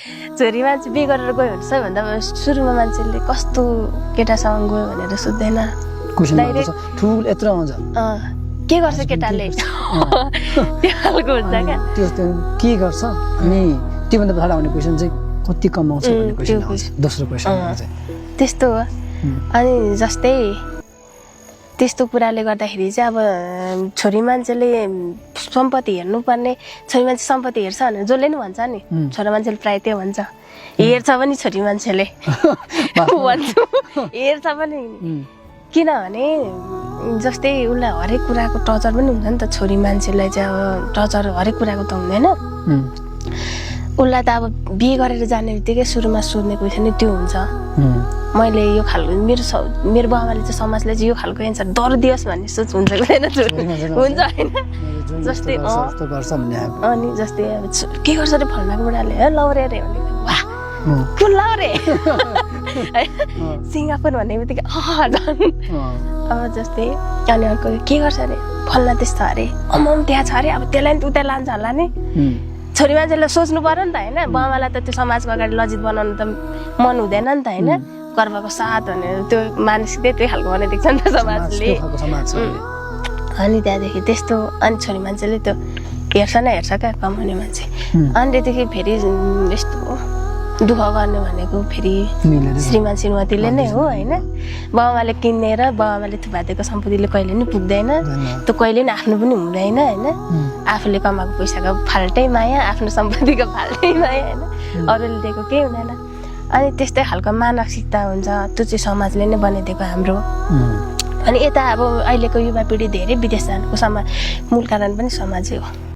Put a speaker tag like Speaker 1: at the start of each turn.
Speaker 1: छोरी मान्छे बिहे गरेर गयो भने सबैभन्दा सुरुमा मान्छेले कस्तो केटासँग गयो भनेर सोध्दैन
Speaker 2: ठुल यत्रो आउँछ
Speaker 1: के गर्छ केटाले त्यो खालको हुन्छ क्या
Speaker 2: त्यो के गर्छ अनि त्योभन्दा पछाडि आउने क्वेसन चाहिँ कति कमाउँछ भन्ने क्वेसन आउँछ दोस्रो क्वेसन
Speaker 1: त्यस्तो हो अनि जस्तै त्यस्तो कुराले गर्दाखेरि चाहिँ अब छोरी मान्छेले सम्पत्ति हेर्नुपर्ने छोरी मान्छे सम्पत्ति हेर्छ भनेर जसले नि भन्छ नि छोरा मान्छेले प्रायः त्यो भन्छ हेर्छ पनि छोरी मान्छेले भन्छु हेर्छ पनि किनभने जस्तै उसलाई हरेक कुराको टचर पनि हुन्छ नि त छोरी मान्छेलाई चाहिँ अब टचर हरेक कुराको त हुँदैन उसलाई त अब बिहे गरेर जाने बित्तिकै सुरुमा सोध्ने क्वेसन नै त्यो हुन्छ मैले यो खालको मेरो बाबाले चाहिँ समाजले चाहिँ यो खालको एन्सर डर दियोस् भन्ने सोच हुन्छ हुँदैन हुन्छ होइन जस्तै अनि जस्तै अब के गर्छ अरे फल्नाको बुढाले है लौरे अरे भने वाह कुन लौरे सिङ्गापुर भन्ने बित्तिकै अब जस्तै अनि अर्को के गर्छ अरे फल्ना त्यस्तो अरे अमाउन्ट त्यहाँ छ अरे अब त्यसलाई नि उता लान्छ होला नि छोरी मान्छेले सोच्नु पर्यो नि त होइन बाबालाई त त्यो समाजको अगाडि लज्जित बनाउनु त मन हुँदैन नि त होइन गर्वको साथ भनेर त्यो मानसिकता त्यही खालको भने देख्छ नि त समाजले अनि त्यहाँदेखि त्यस्तो अनि छोरी मान्छेले त्यो हेर्छ न हेर्छ क्या कमाउने मान्छे अनि त्यहाँदेखि फेरि यस्तो दुःख गर्ने भनेको फेरि श्रीमान श्रीमतीले नै हो होइन बाबाले किनेर बाबाले थुपादेको सम्पत्तिले कहिले नि पुग्दैन त्यो कहिले नि आफ्नो पनि हुँदैन होइन आफूले कमाएको पैसाको फाल्टै माया आफ्नो सम्पत्तिको फाल्टै माया होइन अरूले दिएको केही हुँदैन अनि त्यस्तै खालको मानसिकता हुन्छ त्यो चाहिँ समाजले नै बनाइदिएको हाम्रो अनि यता अब अहिलेको युवा पिँढी धेरै विदेश जानुको मूल कारण पनि समाजै हो